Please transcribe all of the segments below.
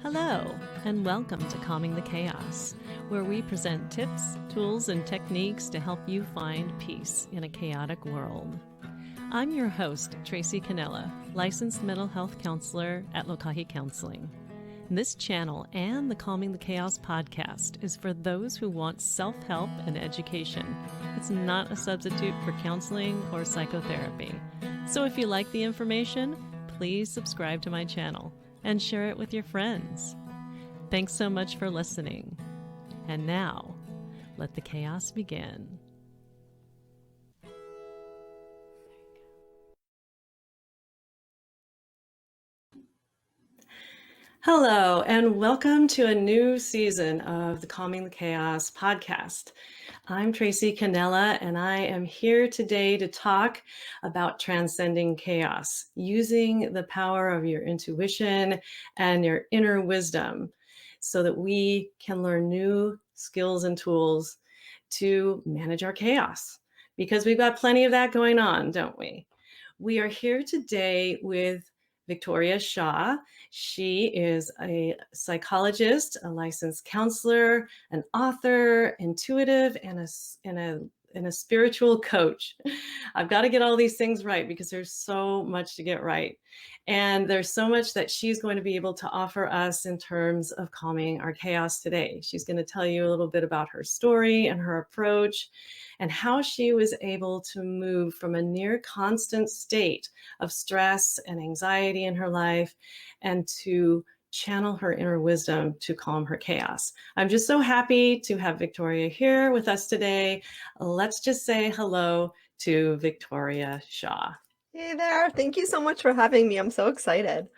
Hello, and welcome to Calming the Chaos, where we present tips, tools, and techniques to help you find peace in a chaotic world. I'm your host, Tracy Canella, licensed mental health counselor at Lokahi Counseling. This channel and the Calming the Chaos podcast is for those who want self-help and education. It's not a substitute for counseling or psychotherapy. So if you like the information, please subscribe to my channel and share it with your friends. Thanks so much for listening. And now, let the chaos begin. Hello, and welcome to a new season of the Calming the Chaos podcast. I'm Tracy Canella, and I am here today to talk about transcending chaos, using the power of your intuition and your inner wisdom so that we can learn new skills and tools to manage our chaos, because we've got plenty of that going on, don't we? We are here today with Victoria Shaw. She is a psychologist, a licensed counselor, an author, intuitive, and a spiritual coach. I've got to get all these things right because there's so much to get right. And there's so much that she's going to be able to offer us in terms of calming our chaos today. She's going to tell you a little bit about her story and her approach and how she was able to move from a near constant state of stress and anxiety in her life and to channel her inner wisdom to calm her chaos. I'm just so happy to have Victoria here with us today. Let's just say hello to Victoria Shaw. Hey there. Thank you so much for having me. I'm so excited.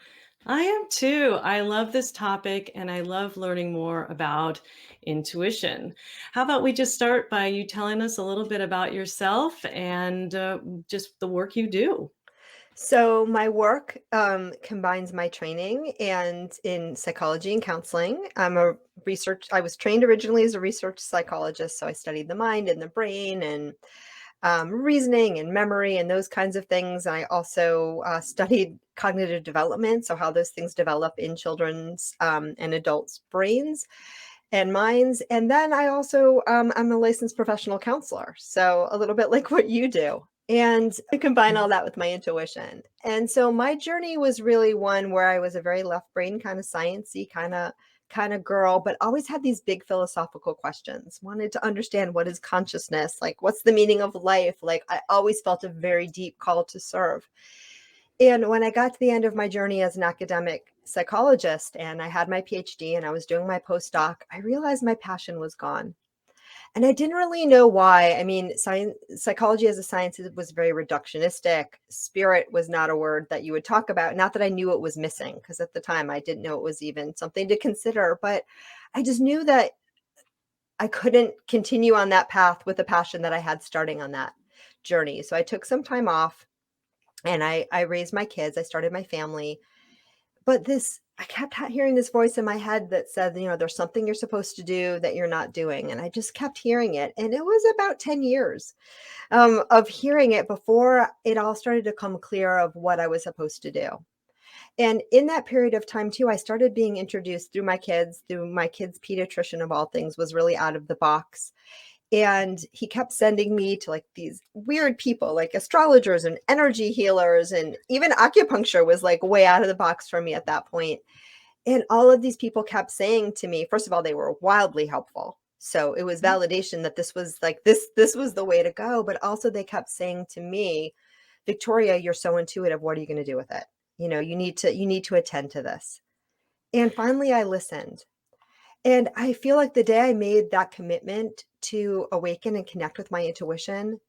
I am too. I love this topic and I love learning more about intuition. How about we just start by you telling us a little bit about yourself and just the work you do? So my work combines my training and in psychology and counseling. I was trained originally as a research psychologist, so I studied the mind and the brain and reasoning and memory and those kinds of things. And I also studied cognitive development, so how those things develop in children's and adults' brains and minds. And then I also I'm a licensed professional counselor, so a little bit like what you do. And I combine all that with my intuition. And so my journey was really one where I was a very left brain kind of sciencey kind of girl, but always had these big philosophical questions. Wanted to understand, what is consciousness? Like, what's the meaning of life? Like, I always felt a very deep call to serve. And when I got to the end of my journey as an academic psychologist and I had my PhD and I was doing my postdoc, I realized my passion was gone. And I didn't really know why. I mean, psychology as a science was very reductionistic. Spirit was not a word that you would talk about. Not that I knew it was missing, because at the time I didn't know it was even something to consider. But I just knew that I couldn't continue on that path with the passion that I had starting on that journey. So I took some time off and I raised my kids. I started my family. But I kept hearing this voice in my head that said, there's something you're supposed to do that you're not doing. And I just kept hearing it. And it was about 10 years of hearing it before it all started to come clear of what I was supposed to do. And in that period of time, too, I started being introduced through my kids' pediatrician, of all things, was really out of the box. And he kept sending me to like these weird people, like astrologers and energy healers, and even acupuncture was like way out of the box for me at that point. And all of these people kept saying to me, first of all, they were wildly helpful. So it was validation that this was like this was the way to go. But also they kept saying to me, Victoria, you're so intuitive. What are you going to do with it? You need to attend to this. And finally I listened. And I feel like the day I made that commitment to awaken and connect with my intuition,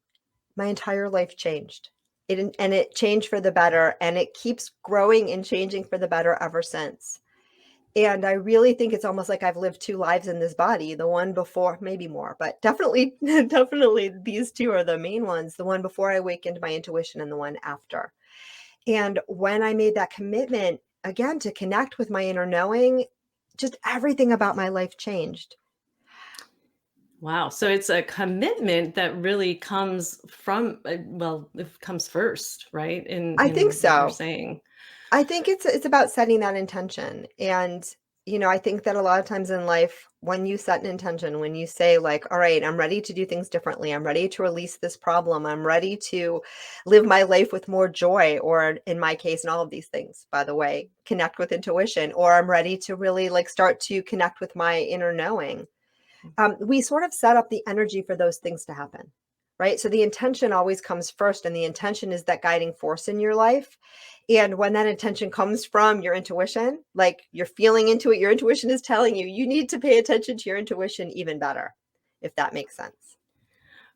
my entire life changed. It changed for the better, and it keeps growing and changing for the better ever since. And I really think it's almost like I've lived two lives in this body, the one before, maybe more, but definitely these two are the main ones, the one before I awakened my intuition and the one after. And when I made that commitment, again, to connect with my inner knowing, just everything about my life changed. Wow. So it's a commitment that really comes from, it comes first, right? I think In what you're so. saying. I think it's about setting that intention. And I think that a lot of times in life, when you set an intention, when you say, like, all right, I'm ready to do things differently, I'm ready to release this problem, I'm ready to live my life with more joy, or in my case, and all of these things, by the way, connect with intuition, or I'm ready to really like start to connect with my inner knowing. We sort of set up the energy for those things to happen, right? So the intention always comes first, and the intention is that guiding force in your life. And when that intention comes from your intuition, like you're feeling into it, your intuition is telling you, you need to pay attention to your intuition even better, if that makes sense.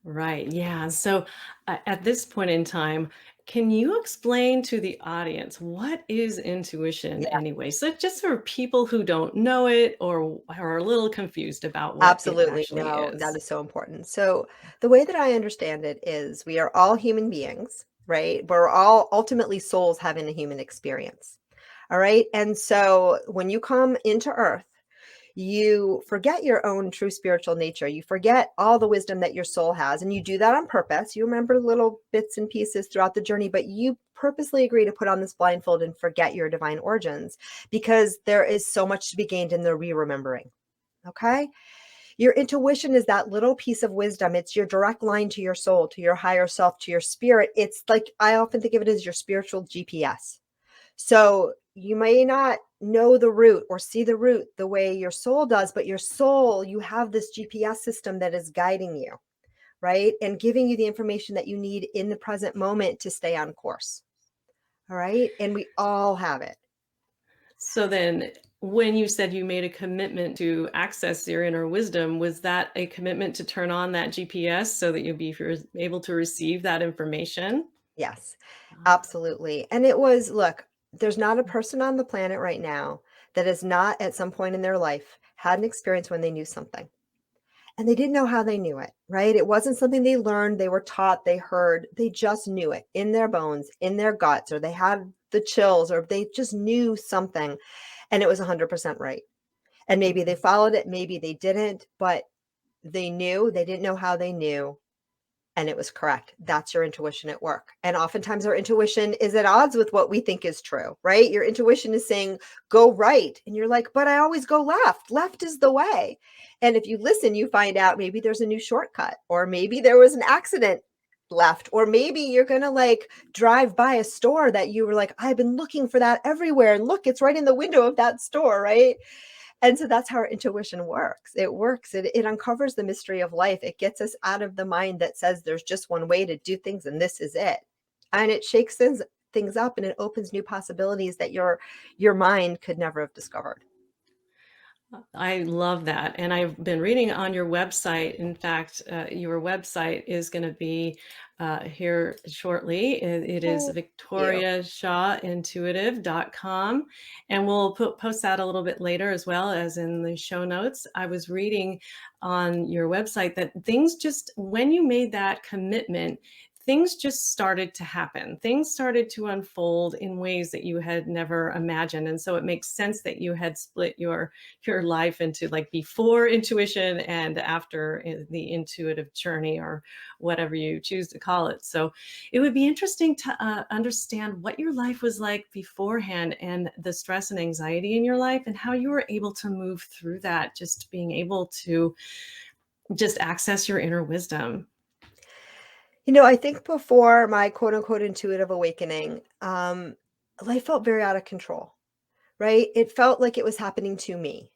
Right. Yeah. So at this point in time, can you explain to the audience what is intuition Yeah, anyway? So just for people who don't know it or are a little confused about what it absolutely. actually No, that is. is so important. So the way that I understand it is we are all human beings, right? We're all ultimately souls having a human experience. All right. And so when you come into earth, you forget your own true spiritual nature. You forget all the wisdom that your soul has. And you do that on purpose. You remember little bits and pieces throughout the journey, but you purposely agree to put on this blindfold and forget your divine origins because there is so much to be gained in the re remembering. Okay. Your intuition is that little piece of wisdom. It's your direct line to your soul, to your higher self, to your spirit. It's like I often think of it as your spiritual GPS. So you may not know the route or see the route the way your soul does, but your soul, you have this GPS system that is guiding you, right? And giving you the information that you need in the present moment to stay on course. All right. And we all have it. So then, when you said you made a commitment to access your inner wisdom, was that a commitment to turn on that GPS so that you'll be able to receive that information? Yes, Ah, absolutely. And it was, look, there's not a person on the planet right now that has not at some point in their life had an experience when they knew something. And they didn't know how they knew it, right? It wasn't something they learned, they were taught, they heard, they just knew it in their bones, in their guts, or they had the chills, or they just knew something and it was 100% right. And maybe they mhm. followed it, maybe they didn't, but they knew, they didn't know how they knew, and it was correct. That's your intuition at work. And oftentimes our intuition is at odds with what we think is true, right? Your intuition is saying, go right. And you're like, but I always go left. Left is the way. And if you listen, you find out maybe there's a new shortcut, or maybe there was an accident left, or maybe you're going to like drive by a store that you were like, I've been looking for that everywhere. And look, it's right in the window of that store, right? And so that's how our intuition works. It works. It uncovers the mystery of life. It gets us out of the mind that says there's just one way to do things and this is it. And it shakes things up, and it opens new possibilities that your mind could never have discovered. I love that. And I've been reading on your website. In fact, your website is going to be here shortly. It is Thank you. victoriashawintuitive.com. And we'll post that a little bit later as well as in the show notes. I was reading on your website that things just, when you made that commitment, things just started to happen. Things started to unfold in ways that you had never imagined. And so it makes sense that you had split your life into like before intuition and after the intuitive journey or whatever you choose to call it. So it would be interesting to understand what your life was like beforehand and the stress and anxiety in your life and how you were able to move through that, just being able to just access your inner wisdom. I think before my quote unquote intuitive awakening, life felt very out of control, right? It felt like it was happening to me.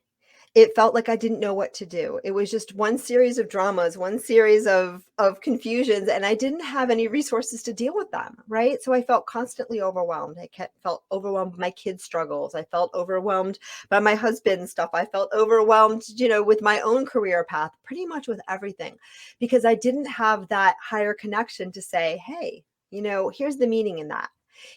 It felt like I didn't know what to do. It was just one series of dramas, one series of confusions, and I didn't have any resources to deal with them, right? So I felt constantly overwhelmed. Felt overwhelmed by my kids' struggles. I felt overwhelmed by my husband's stuff. I felt overwhelmed, with my own career path, pretty much with everything, because I didn't have that higher connection to say, hey, here's the meaning in that.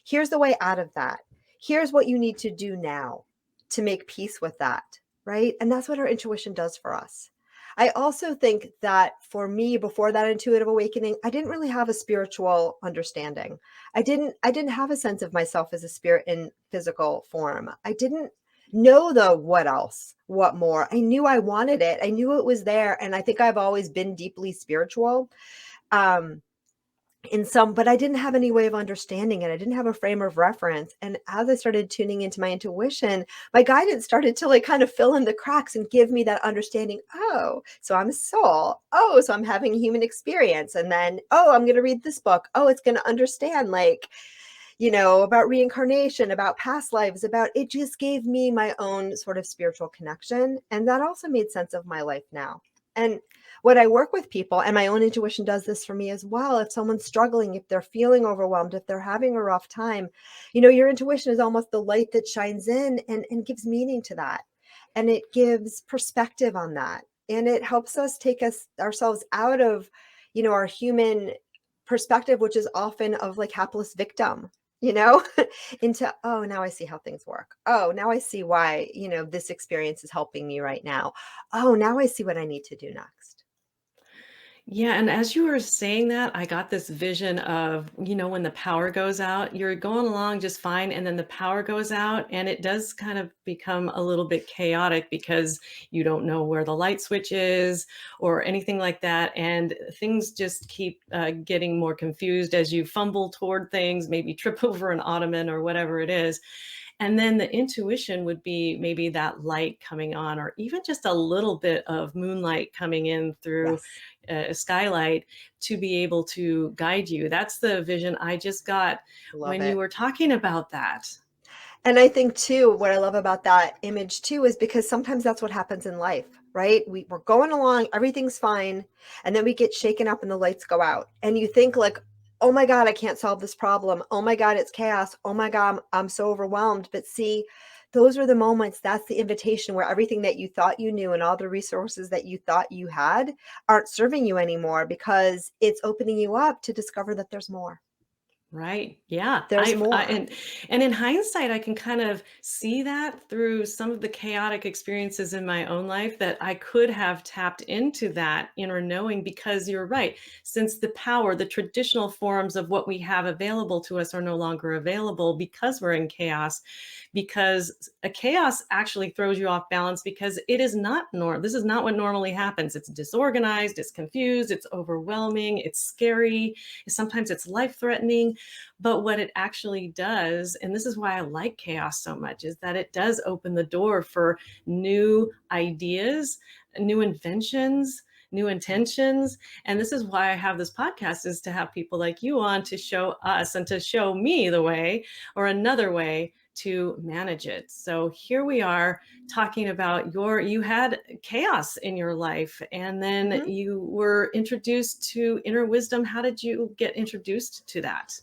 Here's the way out of that. Here's what you need to do now to make peace with that, right? And that's what our intuition does for us. I also think that for me, before that intuitive awakening, I didn't really have a spiritual understanding. I didn't have a sense of myself as a spirit in physical form. I didn't know the what else, what more. I knew I wanted it. I knew it was there. And I think I've always been deeply spiritual. Um, but I didn't have any way of understanding it. I didn't have a frame of reference. And as I started tuning into my intuition, my guidance started to like kind of fill in the cracks and give me that understanding. Oh, so I'm a soul. Oh, so I'm having a human experience. And then, oh, I'm going to read this book. Oh, it's going to understand like, about reincarnation, about past lives, about it just gave me my own sort of spiritual connection. And that also made sense of my life now. And when I work with people, and my own intuition does this for me as well, if someone's struggling, if they're feeling overwhelmed, if they're having a rough time, your intuition is almost the light that shines in and gives meaning to that. And it gives perspective on that. And it helps us take ourselves out of, our human perspective, which is often of like hapless victim, you know, into, oh, now I see how things work. Oh, now I see why, this experience is helping me right now. Oh, now I see what I need to do next. Yeah, and as you were saying that, I got this vision of, when the power goes out, you're going along just fine, and then the power goes out, and it does kind of become a little bit chaotic because you don't know where the light switch is or anything like that. And things just keep getting more confused as you fumble toward things, maybe trip over an ottoman or whatever it is. And then the intuition would be maybe that light coming on, or even just a little bit of moonlight coming in through Yes. a skylight to be able to guide you. That's the vision I just got Love when you it. were talking about that. And I think too, what I love about that image too is because sometimes that's what happens in life, right? We're going along, everything's fine, and then we get shaken up and the lights go out. And you think like, oh my God, I can't solve this problem. Oh my God, it's chaos. Oh my God, I'm so overwhelmed. But see, those are the moments, that's the invitation where everything that you thought you knew and all the resources that you thought you had aren't serving you anymore because it's opening you up to discover that there's more. Right. Yeah. There's I more. and in hindsight, I can kind of see that through some of the chaotic experiences in my own life that I could have tapped into that inner knowing because you're right. Since the power, the traditional forms of what we have available to us are no longer available because we're in chaos, because a chaos actually throws you off balance because it is not normal. This is not what normally happens. It's disorganized, it's confused, it's overwhelming, it's scary, sometimes it's life threatening. But what it actually does, and this is why I like chaos so much, is that it does open the door for new ideas, new inventions, new intentions. And this is why I have this podcast, is to have people like you on to show us and to show me the way or another way to manage it. So here we are talking about you had chaos in your life, and then Mhm. you were introduced to inner wisdom. How did you get introduced to that?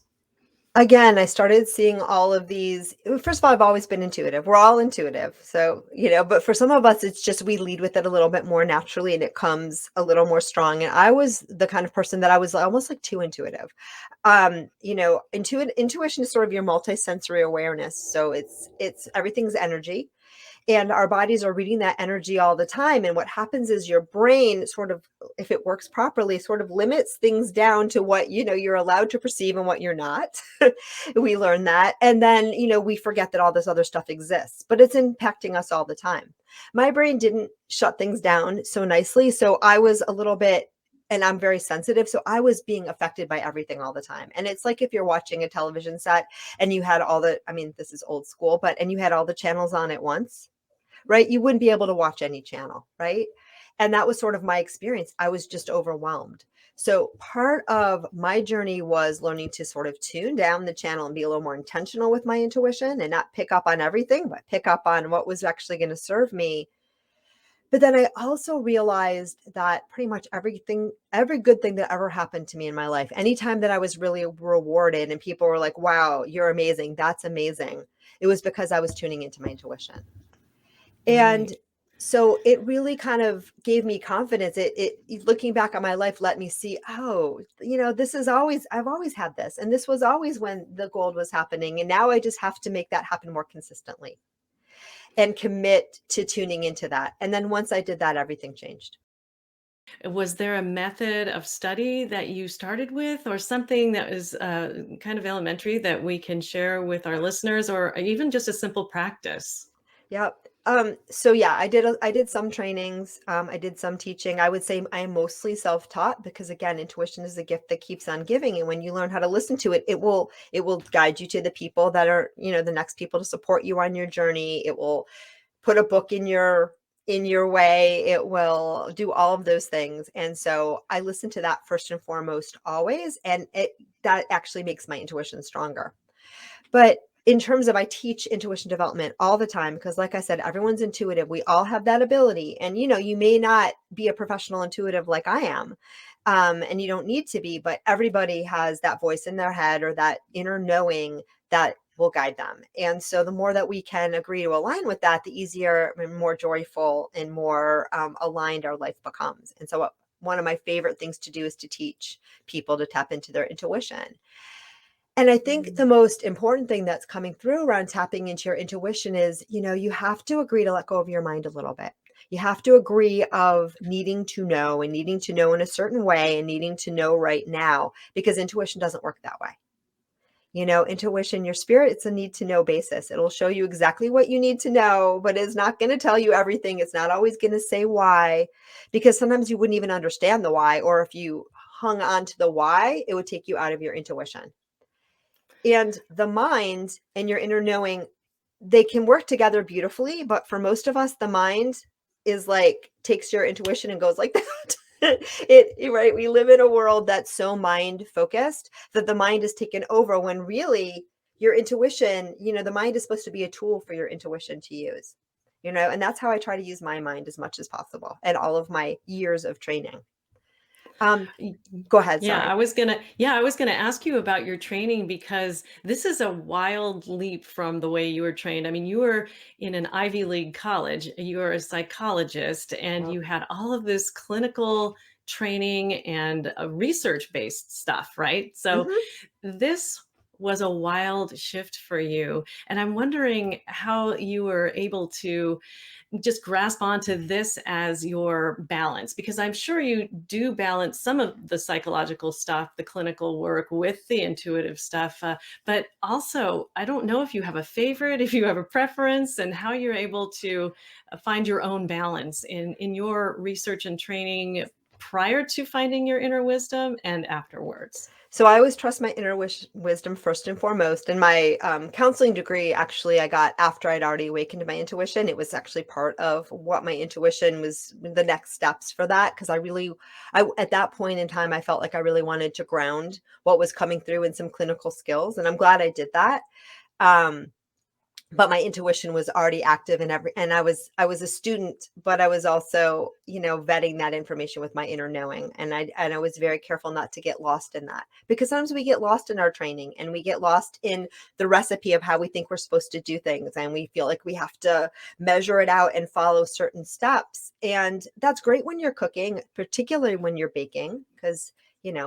Again, I started seeing all of these. First of all, I've always been intuitive. We're all intuitive. So, but for some of us, it's just we lead with it a little bit more naturally and it comes a little more strong. And I was the kind of person that I was almost like too intuitive. Intuition is sort of your multisensory awareness. So it's everything's energy and our bodies are reading that energy all the time. And what happens is your brain sort of, if it works properly, sort of limits things down to what you're allowed to perceive and what you're not. We learn that, and then we forget that all this other stuff exists, but it's impacting us all the time. My brain didn't shut things down so nicely, so I was a little bit, and I'm very sensitive, so I was being affected by everything all the time. And it's like if you're watching a television set and you had all the, I mean, this is old school, but and you had all the channels on at once, right? You wouldn't be able to watch any channel, right? And that was sort of my experience. I was just overwhelmed. So part of my journey was learning to sort of tune down the channel and be a little more intentional with my intuition and not pick up on everything, but pick up on what was actually going to serve me. But then I also realized that pretty much everything, every good thing that ever happened to me in my life, anytime that I was really rewarded and people were like, wow, you're amazing, that's amazing, it was because I was tuning into my intuition. And Right. so it really kind of gave me confidence. Looking back on my life let me see, oh, this is always, I've always had this. And this was always when the gold was happening. And now I just have to make that happen more consistently and commit to tuning into that. And then once I did that, everything changed. Was there a method of study that you started with, or something that was kind of elementary that we can share with our listeners, or even just a simple practice? Yep. So yeah, I did some trainings. I did some teaching. I would say I am mostly self-taught because again, intuition is a gift that keeps on giving. And when you learn how to listen to it, it will guide you to the people that are, the next people to support you on your journey. It will put a book in your way. It will do all of those things. And so I listen to that first and foremost always. And that actually makes my intuition stronger. But in terms of, I teach intuition development all the time because, like I said, everyone's intuitive. We all have that ability. And, you may not be a professional intuitive like I am. And you don't need to be, but everybody has that voice in their head or that inner knowing that will guide them. And so the more that we can agree to align with that, the easier and more joyful and more aligned our life becomes. And so one of my favorite things to do is to teach people to tap into their intuition. And I think the most important thing that's coming through around tapping into your intuition is, you have to agree to let go of your mind a little bit. You have to agree of needing to know and needing to know in a certain way and needing to know right now, because intuition doesn't work that way. Intuition, your spirit, it's a need to know basis. It'll show you exactly what you need to know, but it's not going to tell you everything. It's not always going to say why, because sometimes you wouldn't even understand the why. Or if you hung on to the why, it would take you out of your intuition. And the mind and your inner knowing, they can work together beautifully, but for most of us, the mind is like takes your intuition and goes like that. Right, we live in a world that's so mind focused that the mind is taken over, when really your intuition, the mind is supposed to be a tool for your intuition to use. And that's how I try to use my mind as much as possible, and all of my years of training. um Go ahead, Yeah, sorry. I was gonna ask you about your training because this is a wild leap from the way you were trained. I mean, you were in an Ivy League college, you were a psychologist, and Yep. you had all of this clinical training and research-based stuff, right? So Hmm. this was a wild shift for you, and I'm wondering how you were able to just grasp onto this as your balance, because I'm sure you do balance some of the psychological stuff, the clinical work, with the intuitive stuff, but also I don't know if you have a favorite, if you have a preference, and how you're able to find your own balance in your research and training prior to finding your inner wisdom and afterwards. So I always trust my inner wisdom first and foremost. And my counseling degree, actually, I got after I'd already awakened my intuition. It was actually part of what my intuition was, the next steps for that. Because at that point in time, I felt like I really wanted to ground what was coming through in some clinical skills. And I'm glad I did that. Um, but my intuition was already active in and I was a student, but I was also, vetting that information with my inner knowing. And I was very careful not to get lost in that, because sometimes we get lost in our training and we get lost in the recipe of how we think we're supposed to do things, and we feel like we have to measure it out and follow certain steps. And that's great when you're cooking, particularly when you're baking, because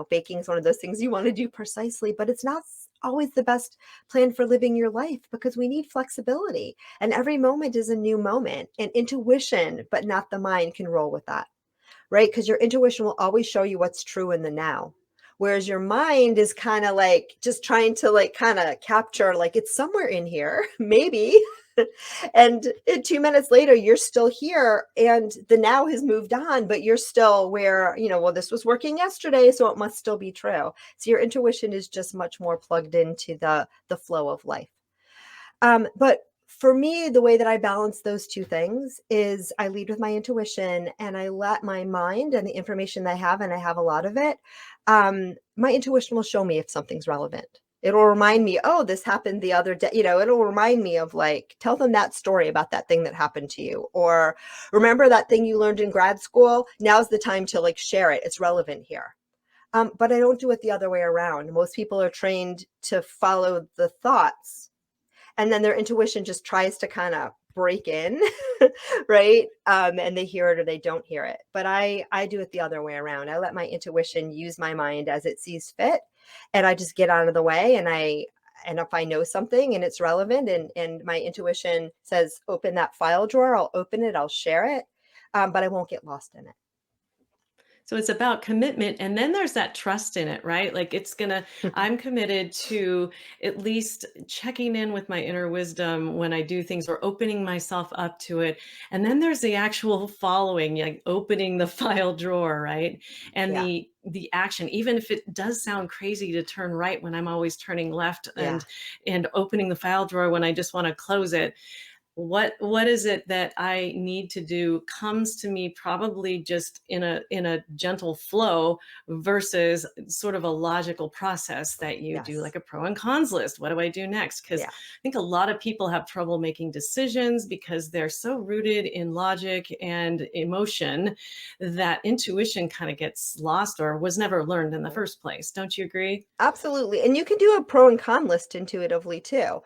baking is one of those things you want to do precisely, but it's not always the best plan for living your life, because we need flexibility, and every moment is a new moment, and intuition, but not the mind, can roll with that, right? Because your intuition will always show you what's true in the now, whereas your mind is kind of like just trying to like kind of capture, like it's somewhere in here maybe. And 2 minutes later you're still here, and the now has moved on, but you're still where, well, this was working yesterday, so it must still be true. So your intuition is just much more plugged into the flow of life. But for me, the way that I balance those two things is I lead with my intuition, and I let my mind and the information that I have, and I have a lot of it. My intuition will show me if something's relevant. It'll remind me, oh, this happened the other day. It'll remind me of, like, tell them that story about that thing that happened to you. Or remember that thing you learned in grad school? Now's the time to like share it. It's relevant here. But I don't do it the other way around. Most people are trained to follow the thoughts, and then their intuition just tries to kind of break in. Right, and they hear it or they don't hear it. But I do it the other way around. I let my intuition use my mind as it sees fit, and I just get out of the way. And if I know something and it's relevant, and my intuition says open that file drawer, I'll open it, I'll share it, but I won't get lost in it. So it's about commitment. And then there's that trust in it, right? Like I'm committed to at least checking in with my inner wisdom when I do things or opening myself up to it. And then there's the actual following, like opening the file drawer, right? And Yeah. the action, even if it does sound crazy to turn right when I'm always turning left, Yeah. and opening the file drawer when I just want to close it. What is it that I need to do comes to me probably just in a gentle flow versus sort of a logical process that you do, Yes. like a pro and cons list. What do I do next? Because Yeah. I think a lot of people have trouble making decisions because they're so rooted in logic and emotion that intuition kind of gets lost or was never learned in the Yeah. first place. Don't you agree? Absolutely. And you can do a pro and con list intuitively too.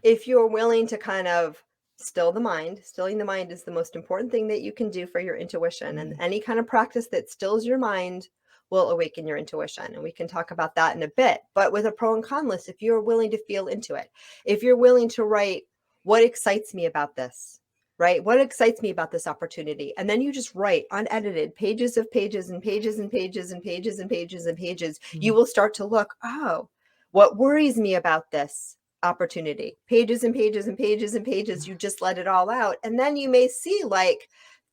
If you're willing to kind of still the mind, stilling the mind is the most important thing that you can do for your intuition. And Mm. any kind of practice that stills your mind will awaken your intuition. And we can talk about that in a bit. But with a pro and con list, if you're willing to feel into it, if you're willing to write, what excites me about this? Right? What excites me about this opportunity? And then you just write unedited pages of pages and pages and pages and pages and pages and pages. You Mm. will start to look, oh, what worries me about this opportunity? Pages and pages and pages and pages. You just let it all out. And then you may see like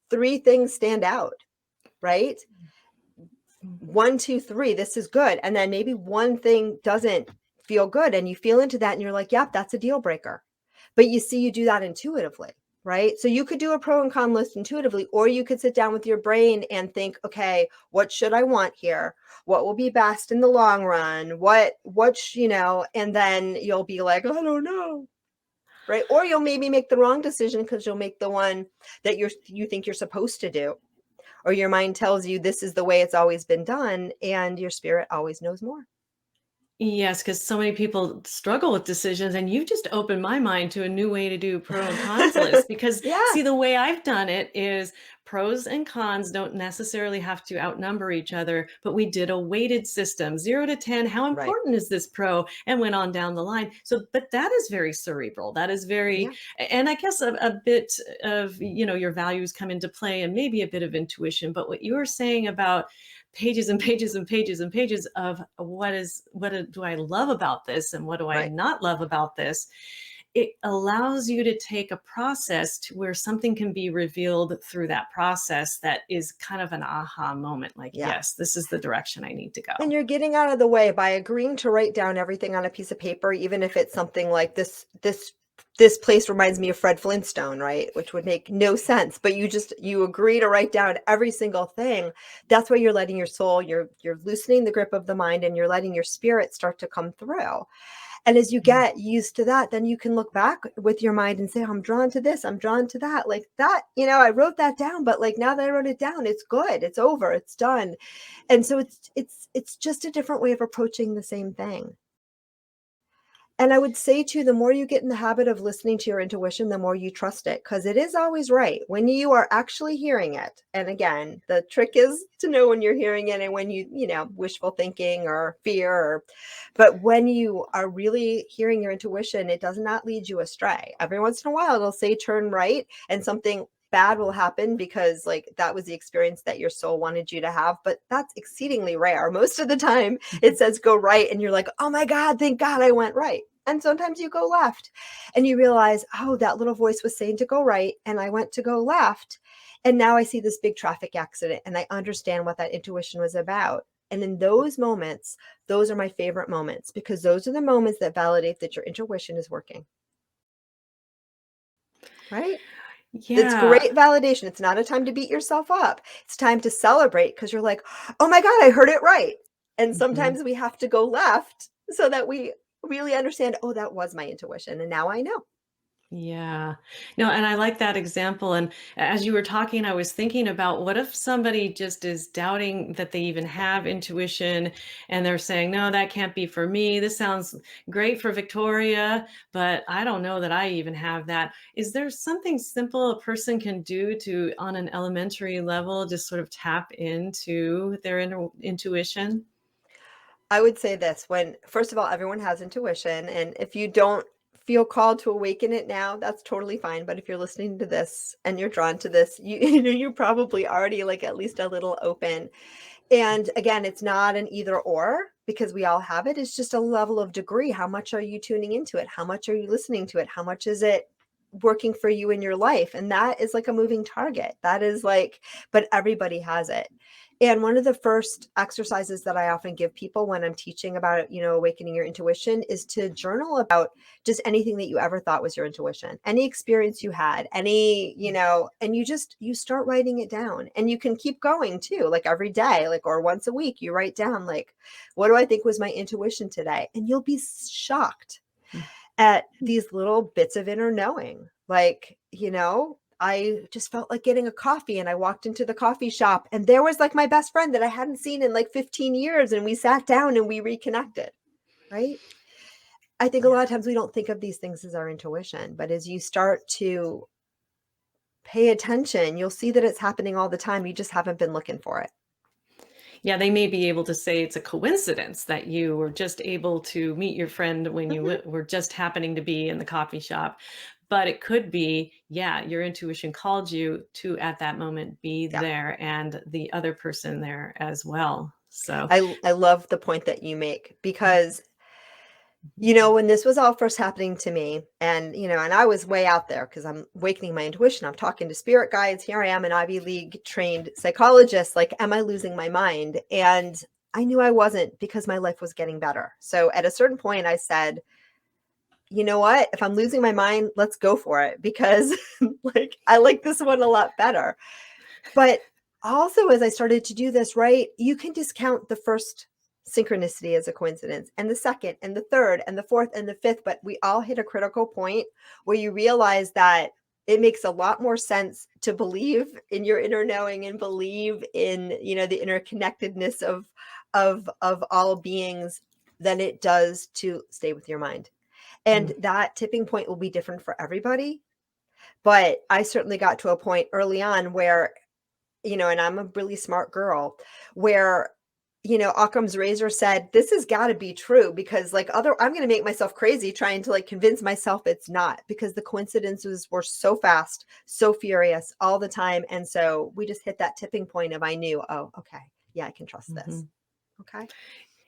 three things stand out, right? Mm. One, two, three, this is good. And then maybe one thing doesn't feel good. And you feel into that and you're like, yep, that's a deal breaker. But you see, you do that intuitively, right? So you could do a pro and con list intuitively, or you could sit down with your brain and think, okay, what should I want here? What will be best in the long run? And then you'll be like, I don't know. Right. Or you'll maybe make the wrong decision because you'll make the one that you think you're supposed to do, or your mind tells you this is the way it's always been done, and your spirit always knows more. Yes, because so many people struggle with decisions, and you just opened my mind to a new way to do pro and cons list. Because, Yeah. see, the way I've done it is pros and cons don't necessarily have to outnumber each other, but we did a weighted system, 0 to 10. How Right. important is this pro? And went on down the line. So, but that is very cerebral. That is very, Yeah. and I guess a bit of, your values come into play and maybe a bit of intuition. But what you were saying about pages and pages and pages and pages of do I love about this and what do I Right. not love about this, it allows you to take a process to where something can be revealed through that process that is kind of an aha moment, like, Yeah. yes, this is the direction I need to And go. you're getting out of the way by agreeing to write down everything on a piece of paper, even if it's something like this place reminds me of Fred Flintstone, right? Which would make no sense, but you agree to write down every single thing. That's why you're letting your soul, you're loosening the grip of the mind, and you're letting your spirit start to come through. And as you Mm. get used to that, then you can look back with your mind and say, I'm drawn to this, I'm drawn to that. Like that, I wrote that down, but like now that I wrote it down, it's good, it's over, it's done. And so it's just a different way of approaching the same thing. And I would say too, the more you get in the habit of listening to your intuition, the more you trust it, because it is always right when you are actually hearing it. And again, the trick is to know when you're hearing it and when wishful thinking or fear. But when you are really hearing your intuition, it does not lead you astray. Every once in a while, it'll say turn right, and something bad will happen because like that was the experience that your soul wanted you to have, but that's exceedingly rare. Most of the time it says go right and you're like, oh my god, thank god I went right. And sometimes you go left and you realize, oh, that little voice was saying to go right and I went to go left, and now I see this big traffic accident and I understand what that intuition was about. And in those moments, those are my favorite moments, because those are the moments that validate that your intuition is working, right? It's Yeah. great validation. It's not a time to beat yourself up. It's time to celebrate because you're like, oh my God, I heard it right. And Mhm. sometimes we have to go left so that we really understand, oh, that was my intuition. And now I know. Yeah. No, and I like that example. And as you were talking, I was thinking about what if somebody just is doubting that they even have intuition and they're saying, no, that can't be for me. This sounds great for Victoria, but I don't know that I even have that. Is there something simple a person can do to, on an elementary level, just sort of tap into their intuition? I would say this: when, first of all, everyone has intuition. And if you don't feel called to awaken it now, that's totally fine. But if you're listening to this and you're drawn to this, you're probably already like at least a little open. And again, it's not an either or because we all have it. It's just a level of degree. How much are you tuning into it? How much are you listening to it? How much is it working for you in your life? And that is like a moving target. That is like, but everybody has it. And one of the first exercises that I often give people when I'm teaching about, awakening your intuition is to journal about just anything that you ever thought was your intuition, any experience you had, any, and you start writing it down, and you can keep going too, like every day, like, or once a week, you write down, like, what do I think was my intuition today? And you'll be shocked at these little bits of inner knowing. Like, I just felt like getting a coffee, and I walked into the coffee shop, and there was like my best friend that I hadn't seen in like 15 years. And we sat down and we reconnected. Right. I think a lot of times we don't think of these things as our intuition, but as you start to pay attention, you'll see that it's happening all the time. You just haven't been looking for it. Yeah, they may be able to say it's a coincidence that you were just able to meet your friend when you were just happening to be in the coffee shop. But it could be, yeah, your intuition called you to at that moment be Yeah. there, and the other person there as well. So I love the point that you make, because when this was all first happening to me, and, and I was way out there because I'm awakening my intuition. I'm talking to spirit guides. Here I am, an Ivy League trained psychologist. Like, am I losing my mind? And I knew I wasn't, because my life was getting better. So at a certain point I said, you know what, if I'm losing my mind, let's go for it, because like, I like this one a lot better. But also, as I started to do this, right, you can discount the first synchronicity as a coincidence, and the second, and the third, and the fourth, and the fifth. But we all hit a critical point where you realize that it makes a lot more sense to believe in your inner knowing and believe in, the interconnectedness of all beings than it does to stay with your mind. And that tipping point will be different for everybody. But I certainly got to a point early on where, and I'm a really smart girl, where, Occam's razor said, this has got to be true, because like I'm going to make myself crazy trying to like convince myself it's not, because the coincidences were so fast, so furious all the time. And so we just hit that tipping point of, I knew, oh, okay, yeah, I can trust this. Okay.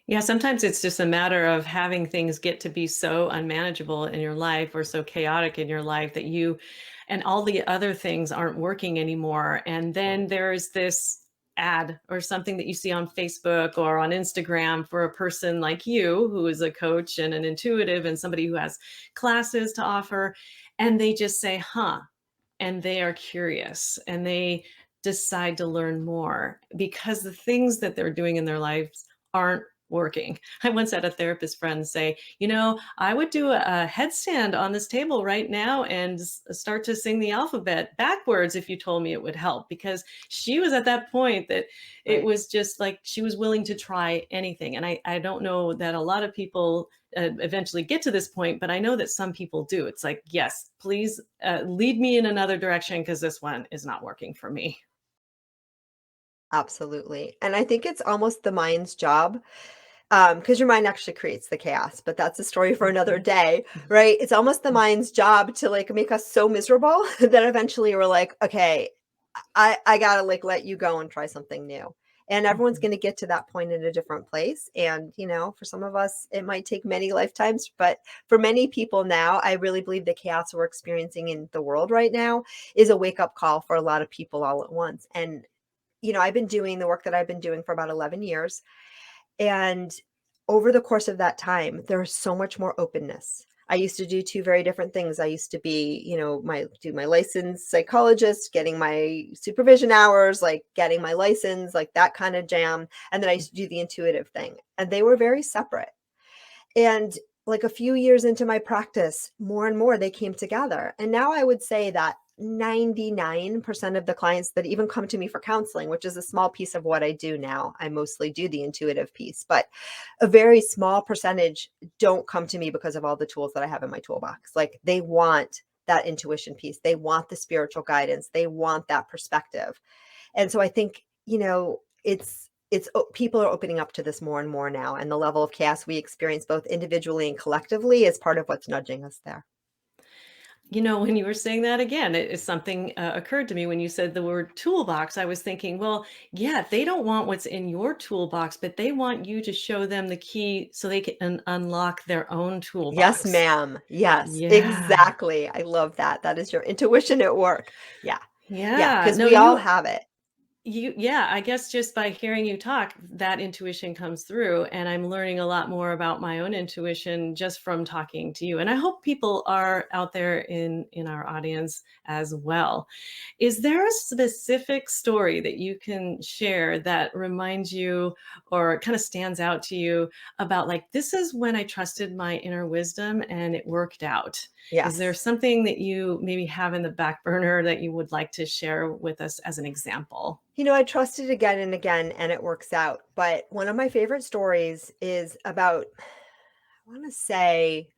yeah, sometimes it's just a matter of having things get to be so unmanageable in your life or so chaotic in your life that you and all the other things aren't working anymore. And then there's this ad or something that you see on Facebook or on Instagram for a person like you who is a coach and an intuitive and somebody who has classes to offer. And they just say, huh, and they are curious and they decide to learn more because the things that they're doing in their lives aren't working. I once had a therapist friend say, I would do a headstand on this table right now and start to sing the alphabet backwards if you told me it would help, because she was at that point that it was just like she was willing to try anything. And I don't know that a lot of people eventually get to this point, but I know that some people do. It's like, yes, please lead me in another direction because this one is not working for me. Absolutely. And I think it's almost the mind's job, because your mind actually creates the chaos, but that's a story for another day, right? It's almost the mind's job to like make us so miserable that eventually we're like, okay, I gotta like let you go and try something new. And everyone's going to get to that point in a different place. And, for some of us, it might take many lifetimes, but for many people now, I really believe the chaos we're experiencing in the world right now is a wake up call for a lot of people all at once. And, I've been doing the work that I've been doing for about 11 years. And over the course of that time, there's so much more openness. I used to do two very different things. I used to be, my licensed psychologist, getting my supervision hours, like getting my license, like that kind of jam. And then I used to do the intuitive thing. And they were very separate. And like a few years into my practice, more and more they came together. And now I would say that 99% of the clients that even come to me for counseling, which is a small piece of what I do now, I mostly do the intuitive piece, but a very small percentage don't come to me because of all the tools that I have in my toolbox. Like, they want that intuition piece. They want the spiritual guidance. They want that perspective. And so I think, it's people are opening up to this more and more now. And the level of chaos we experience both individually and collectively is part of what's nudging us there. When you were saying that again, something occurred to me when you said the word toolbox. I was thinking, well, yeah, they don't want what's in your toolbox, but they want you to show them the key so they can unlock their own Yes, toolbox. ma'am. Yes, Yeah. exactly. I love that. That is your intuition at work. Yeah. Yeah. Yeah. Because No, we all have it. yeah, I guess just by hearing you talk, that intuition comes through, and I'm learning a lot more about my own intuition just from talking to you. And I hope people are out there in our audience as well. Is there a specific story that you can share that reminds you or kind of stands out to you about, like, this is when I trusted my inner wisdom and it worked out? Is there Yes. something that you maybe have in the back burner that you would like to share with us as an example? I trust it again and again, and it works out. But one of my favorite stories is about, I want to say,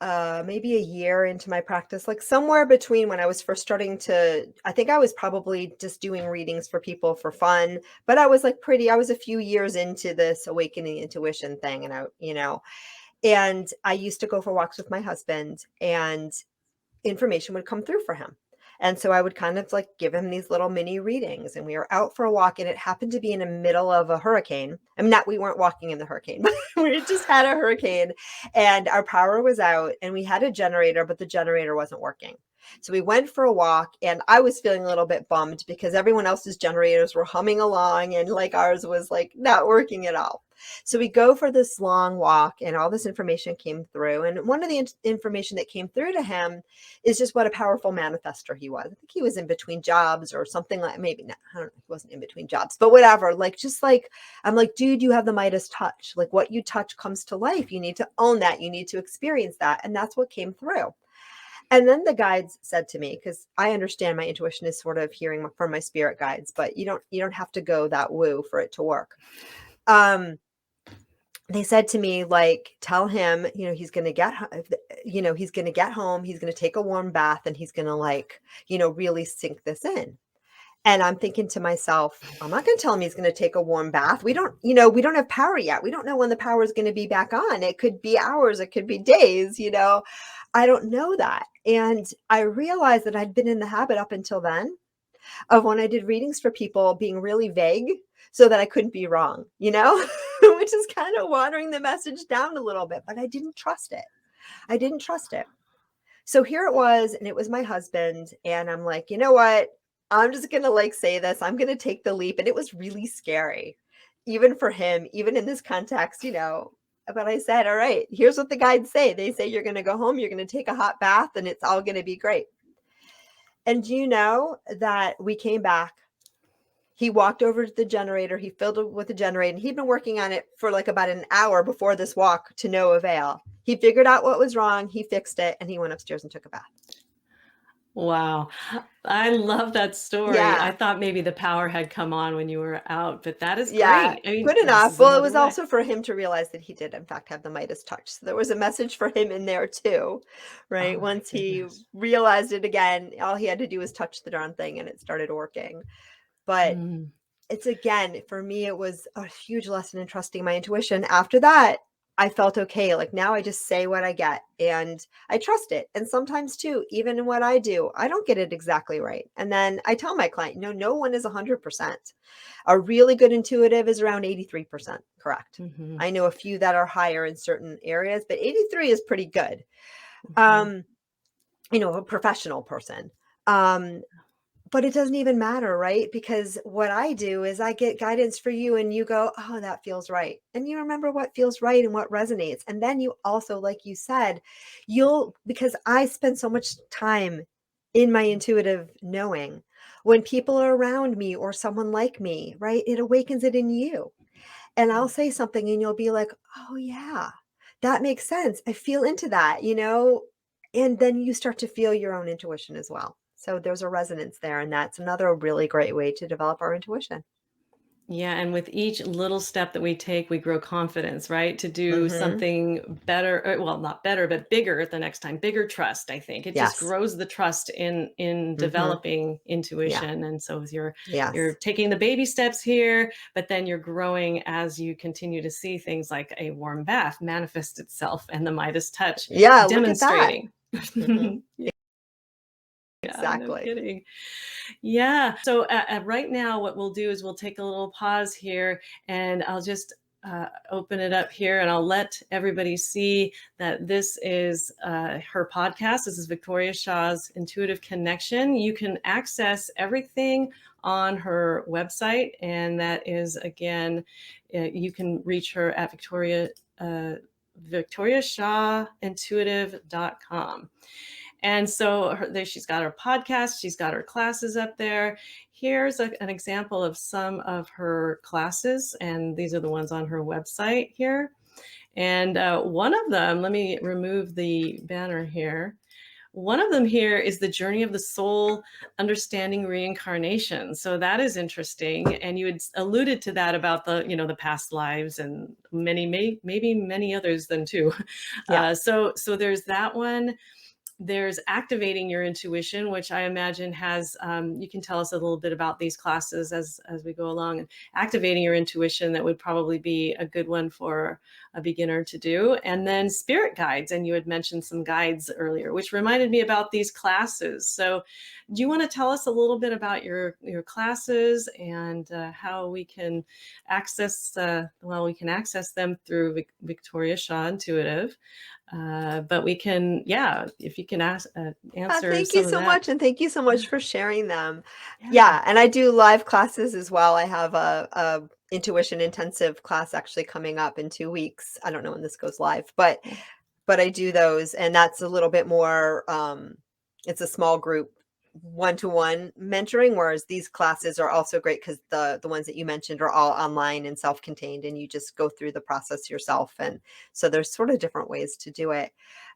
maybe a year into my practice, like somewhere between when I was first starting to, I think I was probably just doing readings for people for fun, but I was I was a few years into this awakening intuition thing. And I used to go for walks with my husband, and information would come through for him. And so I would kind of like give him these little mini readings, and we were out for a walk, and it happened to be in the middle of a hurricane. I mean, not we weren't walking in the hurricane, but we just had a hurricane and our power was out, and we had a generator, but the generator wasn't working. So we went for a walk, and I was feeling a little bit bummed because everyone else's generators were humming along and like ours was like not working at all. So we go for this long walk, and all this information came through. And one of the information that came through to him is just what a powerful manifester he was. I think he was in between jobs or something, like maybe not, I don't know, he wasn't in between jobs, but whatever. Like, just like, I'm like, dude, you have the Midas touch. Like, what you touch comes to life. You need to own that. You need to experience that. And that's what came through. And then the guides said to me, because I understand my intuition is sort of hearing from my spirit guides, but you don't have to go that woo for it to work. They said to me, like, tell him, he's going to he's going to get home, he's going to take a warm bath, and he's going to, like, really sink this in. And I'm thinking to myself, I'm not going to tell him he's going to take a warm bath. We don't have power yet. We don't know when the power is going to be back on. It could be hours, it could be days, I don't know that. And I realized that I'd been in the habit up until then of, when I did readings for people, being really vague so that I couldn't be wrong, which is kind of watering the message down a little bit, but I didn't trust it. I didn't trust it. So here it was, and it was my husband, and I'm like, you know what? I'm just going to, like, say this. I'm going to take the leap. And it was really scary, even for him, even in this context, But I said, all right, here's what the guides say. They say you're going to go home, you're going to take a hot bath, and it's all going to be great. And do you know that we came back? He walked over to the generator. He filled it with the generator, and he'd been working on it for like about an hour before this walk, to no avail. He figured out what was wrong. He fixed it, and he went upstairs and took a bath. Wow. I love that story. I Yeah. thought maybe the power had come on when you were out, but that is Yeah. great. I mean, Good this enough. is Well, it another was way. also for him to realize that he did, in fact, have the Midas touch. So there was a message for him in there too, right? Oh my Once he goodness. realized it again, all he had to do was touch the darn thing, and it started working. But Mm. it's, again, for me, it was a huge lesson in trusting my intuition. After that, I felt okay. Like, now I just say what I get, and I trust it. And sometimes too, even in what I do, I don't get it exactly right. And then I tell my client, no one is 100%. A really good intuitive is around 83% correct. Mhm. I know a few that are higher in certain areas, but 83 is pretty good. Mhm. Um, a professional person. Um, but it doesn't even matter, right? Because what I do is I get guidance for you, and you go, oh, that feels right. And you remember what feels right and what resonates. And then you also, like you said, because I spend so much time in my intuitive knowing, when people are around me or someone like me, right? It awakens it in you. And I'll say something, and you'll be like, oh, yeah, that makes sense. I feel into that. And then you start to feel your own intuition as well. So there's a resonance there. And that's another really great way to develop our intuition. Yeah, and with each little step that we take, we grow confidence, right? To do Hmm. something better, well, not better, but bigger the next time. Bigger trust, I think. It just Yes. grows the trust in Hmm. developing Yeah. intuition. And so you're Yes. taking the baby steps here, but then you're growing as you continue to see things like a warm bath manifest itself and the Midas touch Yeah. Look at that. demonstrating. Hmm. Yeah, no Exactly. kidding. Yeah. So right now, what we'll do is we'll take a little pause here, and I'll just open it up here, and I'll let everybody see that this is her podcast. This is Victoria Shaw's Intuitive Connection. You can access everything on her website, and that is again, you can reach her at victoriashawintuitive.com. And so she's got her podcast, she's got her classes up there. Here's an example of some of her classes, and these are the ones on her website here. And one of them, let me remove the banner here. One of them here is the journey of the soul, understanding reincarnation. So that is interesting. And you had alluded to that about the past lives and maybe many others than too. Yeah. So there's that one. There's activating your intuition, which I imagine has, you can tell us a little bit about these classes as we go along. And activating your intuition, that would probably be a good one for a beginner to do. And then spirit guides, and you had mentioned some guides earlier, which reminded me about these classes. So do you want to tell us a little bit about your classes and how we can access, we can access them through Victoria Shaw Intuitive. But we can, yeah, if you can answer Thank you some of so that. much. And thank you so much for sharing them. Yeah. Yeah. And I do live classes as well. I have a intuition intensive class actually coming up in 2 weeks. I don't know when this goes live, but I do those, and that's a little bit more, it's a small group one-to-one mentoring, whereas these classes are also great because the ones that you mentioned are all online and self-contained, and you just go through the process yourself. And so there's sort of different ways to do it.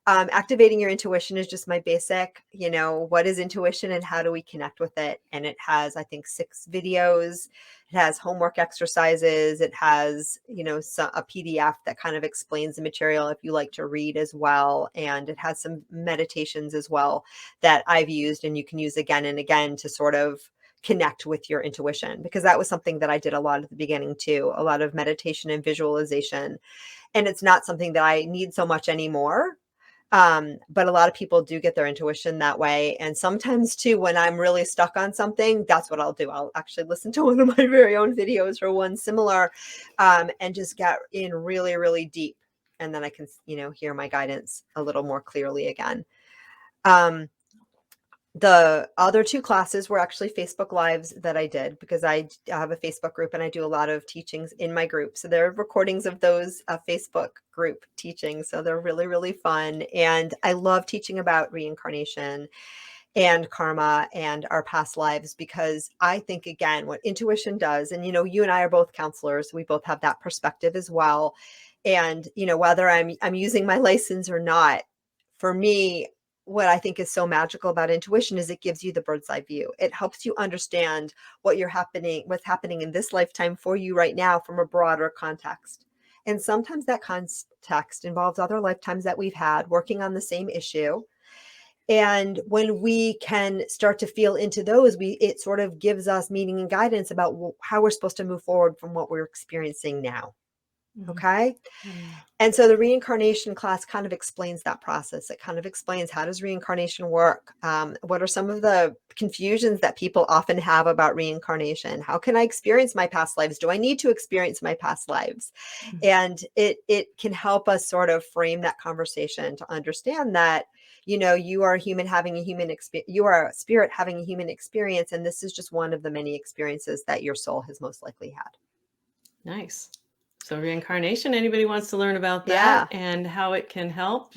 Activating your intuition is just my basic, what is intuition and how do we connect with it? And it has, I think, 6 videos. It has homework exercises. It has, a PDF that kind of explains the material if you like to read as well. And it has some meditations as well that I've used and you can use again and again to sort of connect with your intuition, because that was something that I did a lot at the beginning too, a lot of meditation and visualization. And it's not something that I need so much anymore. But a lot of people do get their intuition that way. And sometimes too, when I'm really stuck on something, that's what I'll do. I'll actually listen to one of my very own videos or one similar, and just get in really, really deep. And then I can, hear my guidance a little more clearly again. The other 2 classes were actually Facebook Lives that I did because I have a Facebook group and I do a lot of teachings in my group. So there are recordings of those Facebook group teachings. So they're really, really fun. And I love teaching about reincarnation and karma and our past lives, because I think, again, what intuition does, and you and I are both counselors, we both have that perspective as well. And whether I'm using my license or not, for me, what I think is so magical about intuition is it gives you the bird's eye view. It helps you understand what's happening in this lifetime for you right now from a broader context. And sometimes that context involves other lifetimes that we've had working on the same issue. And when we can start to feel into those, it sort of gives us meaning and guidance about how we're supposed to move forward from what we're experiencing now. Mhm. Okay. Yeah. And so the reincarnation class kind of explains that process. It kind of explains, how does reincarnation work? What are some of the confusions that people often have about reincarnation? How can I experience my past lives? Do I need to experience my past lives? Mhm. And it can help us sort of frame that conversation to understand that, you are a human having a human experience. You are a spirit having a human experience. And this is just one of the many experiences that your soul has most likely had. Nice. So reincarnation, anybody wants to learn about that Yeah. and how it can help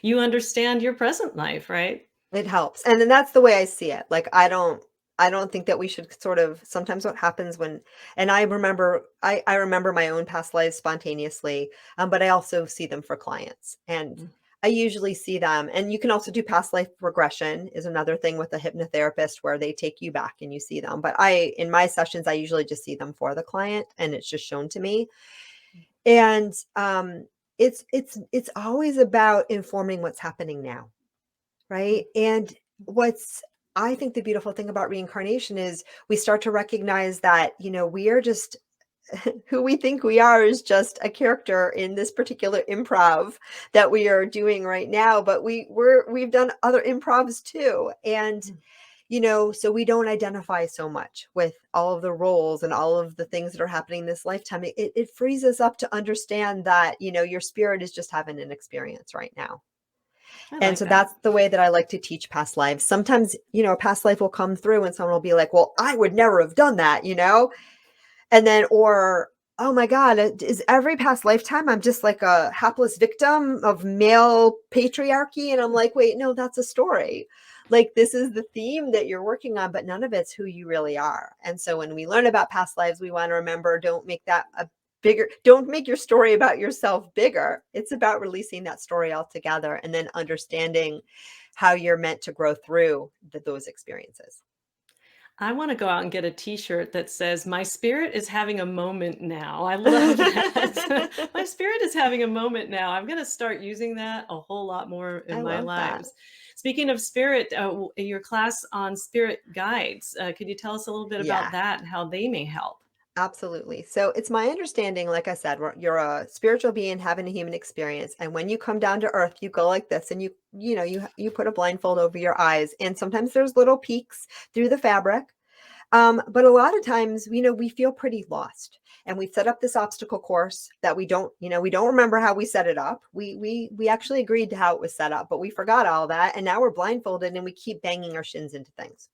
you understand your present life, right? It helps. And then that's the way I see it. Like, I don't think that we should sort of, sometimes what happens when, and I remember my own past lives spontaneously, but I also see them for clients. And Mm. I usually see them. And you can also do past life regression is another thing with a hypnotherapist where they take you back and you see them. But in my sessions, I usually just see them for the client and it's just shown to me. And it's always about informing what's happening now, right? And what's I think the beautiful thing about reincarnation is we start to recognize that, we are just who we think we are is just a character in this particular improv that we are doing right now, but we've done other improvs too. And so we don't identify so much with all of the roles and all of the things that are happening this lifetime. It frees us up to understand that, your spirit is just having an experience right now. I And like so that. that's the way that I like to teach past lives. Sometimes, a past life will come through and someone will be like, well, I would never have done that. And then, or, oh my God, is every past lifetime I'm just like a hapless victim of male patriarchy? And I'm like, wait, no, that's a story. Like, this is the theme that you're working on, but none of it's who you really are. And so when we learn about past lives, we want to remember, don't make that a bigger, don't make your story about yourself bigger. It's about releasing that story altogether and then understanding how you're meant to grow through those experiences. I want to go out and get a t-shirt that says, "My spirit is having a moment now." I love that. My spirit is having a moment now. I'm going to start using that a whole lot more I in my love that. lives. Speaking of spirit, your class on spirit guides, could you tell us a little bit about Yeah. that and how they may help? Absolutely. So it's my understanding, like I said, you're a spiritual being having a human experience, and when you come down to earth, you go like this, and you put a blindfold over your eyes, and sometimes there's little peeks through the fabric, but a lot of times, we feel pretty lost, and we set up this obstacle course that we don't remember how we set it up. We actually agreed to how it was set up, but we forgot all that, and now we're blindfolded, and we keep banging our shins into things.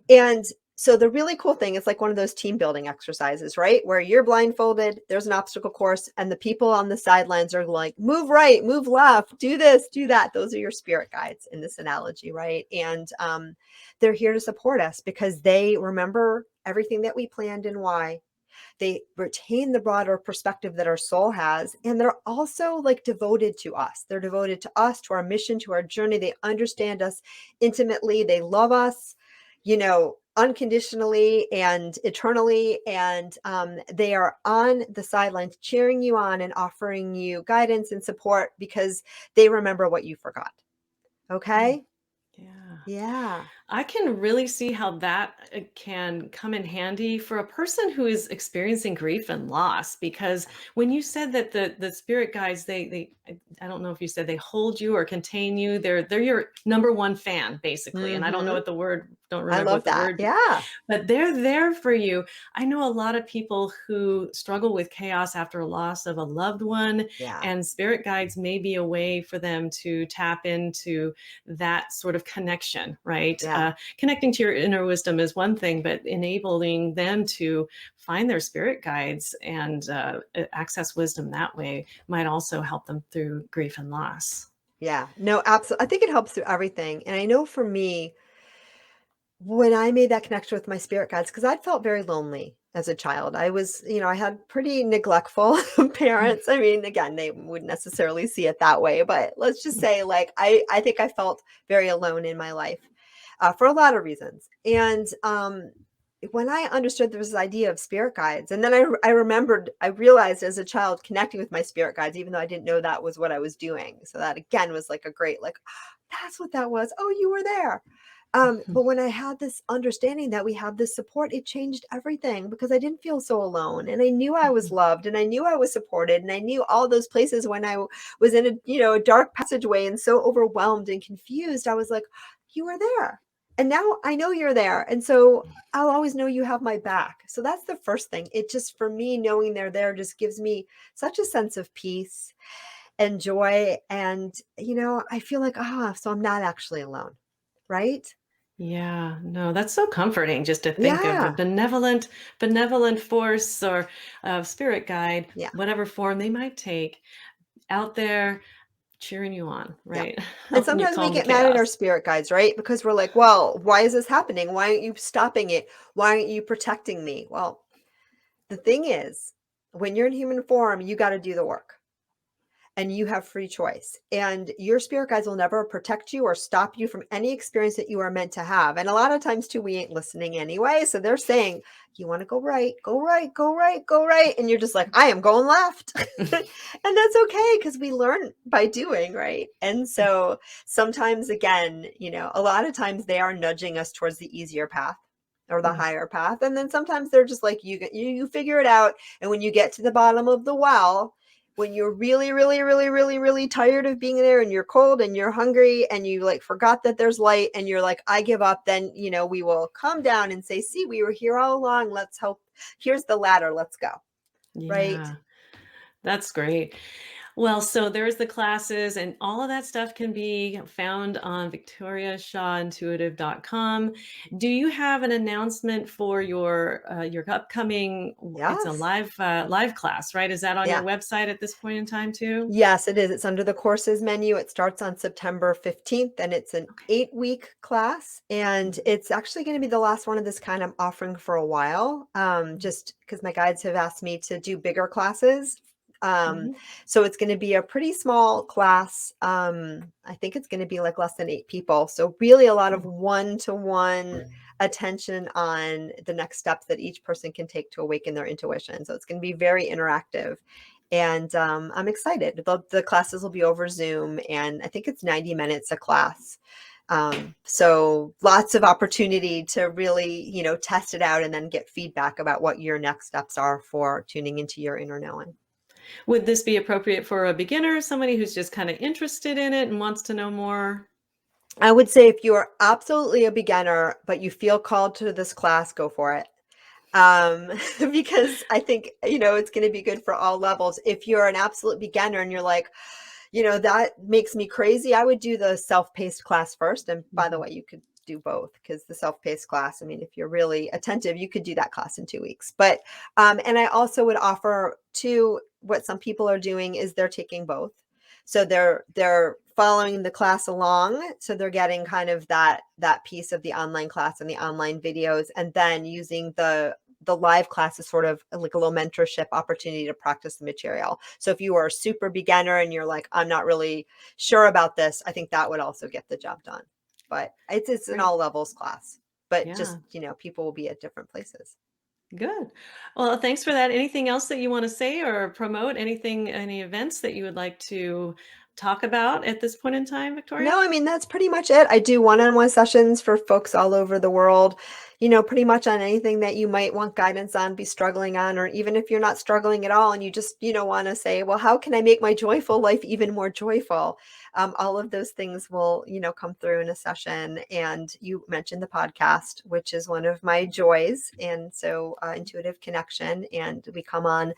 And so the really cool thing is like one of those team building exercises, right? Where you're blindfolded, there's an obstacle course, and the people on the sidelines are like, move right, move left, do this, do that. Those are your spirit guides in this analogy, right? And they're here to support us because they remember everything that we planned and why. They retain the broader perspective that our soul has. And they're also like devoted to us. They're devoted to us, to our mission, to our journey. They understand us intimately. They love us, unconditionally and eternally. And they are on the sidelines cheering you on and offering you guidance and support because they remember what you forgot. Mm, Okay. yeah. Yeah. I can really see how that can come in handy for a person who is experiencing grief and loss. Because when you said that the spirit guides, I don't know if you said they hold you or contain you. They're your number one fan, basically. And I don't know Hmm. what the word, don't I remember love what the that. word, Yeah. but they're there for you. I know a lot of people who struggle with chaos after a loss of a loved one, Yeah. and spirit guides may be a way for them to tap into that sort of connection, right? Yeah. Connecting to your inner wisdom is one thing, but enabling them to find their spirit guides and access wisdom that way might also help them through grief and loss. Yeah. No, absolutely. I think it helps through everything. And I know for me, when I made that connection with my spirit guides, because I felt very lonely as a child. I had pretty neglectful parents. I mean, again, they wouldn't necessarily see it that way, but let's just say, like, I think I felt very alone in my life for a lot of reasons. And when I understood there was this idea of spirit guides, and then I realized as a child connecting with my spirit guides, even though I didn't know that was what I was doing. So that again was like a great, like, that's what that was. Oh, you were there. But when I had this understanding that we have this support, it changed everything because I didn't feel so alone. And I knew I was loved and I knew I was supported. And I knew all those places when I was in a dark passageway and so overwhelmed and confused, I was like, you were there. And now I know you're there. And so I'll always know you have my back. So that's the first thing. It just, for me, knowing they're there just gives me such a sense of peace and joy. And, I feel like, so I'm not actually alone. Right? Yeah, no, that's so comforting just to think of a Yeah. benevolent force or a spirit guide, Yeah. whatever form they might take, out there cheering you on, Yeah. right? And Helping you sometimes we calm the get mad at our chaos. spirit guides, right? Because we're like, well, why is this happening? Why aren't you stopping it? Why aren't you protecting me? Well, the thing is, when you're in human form, you got to do the work. and you have free choice. And your spirit guides will never protect you or stop you from any experience that you are meant to have. And a lot of times too, we ain't listening anyway. So they're saying, you want to go right, go right, go right, go right. And you're just like, I am going left. And that's okay, because we learn by doing, right? And so sometimes, again, a lot of times they are nudging us towards the easier path or the higher path. And then sometimes they're just like, you figure it out. And when you get to the bottom of the well, when you're really, really, really, really, really tired of being there, and you're cold and you're hungry and you like forgot that there's light and you're like, I give up, then, we will come down and say, see, we were here all along. Let's help. Here's the ladder. Let's go. Right. Yeah, that's great. Well, so there's the classes, and all of that stuff can be found on victoriashawintuitive.com. Do you have an announcement for your upcoming? It's a Yes. live class, right? Is that on your Yeah. website at this point in time too? Yes, it is. It's under the courses menu. It starts on September 15th, and it's an Okay. 8-week class. And Mhm. it's actually going to be the last one of this kind I'm offering for a while, just because my guides have asked me to do bigger classes. Um, Mhm. so it's going to be a pretty small class. I think it's going to be like less than 8 people. So really a lot of one-to-one attention on the next steps that each person can take to awaken their intuition. So it's going to be very interactive. And I'm excited. The classes will be over Zoom, and I think it's 90 minutes a class. So lots of opportunity to really, test it out and then get feedback about what your next steps are for tuning into your inner knowing. Would this be appropriate for a beginner, somebody who's just kind of interested in it and wants to know more? I would say if you are absolutely a beginner, but you feel called to this class, go for it. Because I think, it's going to be good for all levels. If you're an absolute beginner and you're like, that makes me crazy, I would do the self-paced class first. And by the Mhm. way, you could do both, because the self-paced class, I mean, if you're really attentive, you could do that class in 2 weeks. But, and I also would offer too, what some people are doing is they're taking both. So they're following the class along. So they're getting kind of that piece of the online class and the online videos, and then using the live class is sort of like a little mentorship opportunity to practice the material. So if you are a super beginner and you're like, I'm not really sure about this, I think that would also get the job done. But it's an Great. all levels class, but just, Yeah. people will be at different places. Good. Well, thanks for that. Anything else that you want to say or promote? Any events that you would like to talk about at this point in time, No, Victoria? I mean, that's pretty much it. I do one-on-one sessions for folks all over the world, pretty much on anything that you might want guidance on, be struggling on, or even if you're not struggling at all and you just, want to say, well, how can I make my joyful life even more joyful? All of those things will, come through in a session. And you mentioned the podcast, which is one of my joys. And so Intuitive Connection, and we come on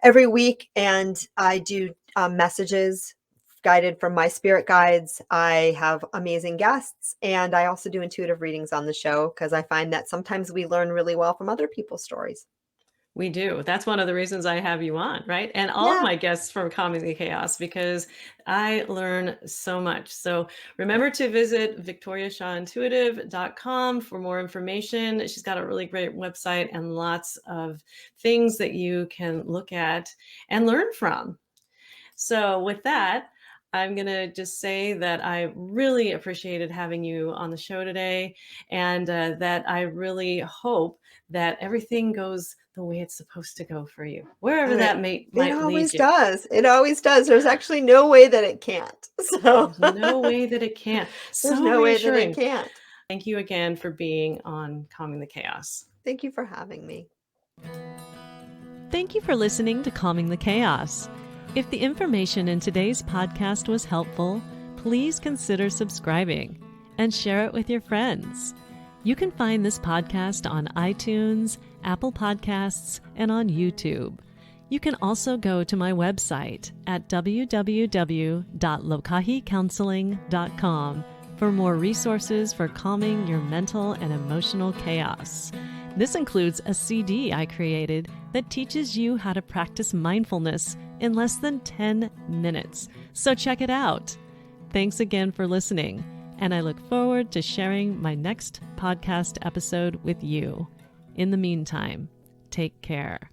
every week, and I do messages guided from my spirit guides. I have amazing guests, and I also do intuitive readings on the show, because I find that sometimes we learn really well from other people's stories. We do. That's one of the reasons I have you on, right? And all of Yeah. my guests from Calming the Chaos, because I learn so much. So remember to visit victoriashawintuitive.com for more information. She's got a really great website and lots of things that you can look at and learn from. So with that, I'm going to just say that I really appreciated having you on the show today, and that I really hope that everything goes the way it's supposed to go for you, wherever And that it might lead always you. does. It always does. There's actually no way that it can't. So There's no way that it can't. there's So no way that it reassuring. can't. Thank you again for being on Calming the Chaos. Thank you for having me. Thank you for listening to Calming the Chaos. If the information in today's podcast was helpful, please consider subscribing and share it with your friends. You can find this podcast on iTunes, Apple Podcasts, and on YouTube. You can also go to my website at www.lokahicounseling.com for more resources for calming your mental and emotional chaos. This includes a CD I created that teaches you how to practice mindfulness in less than 10 minutes. So check it out. Thanks again for listening, and I look forward to sharing my next podcast episode with you. In the meantime, take care.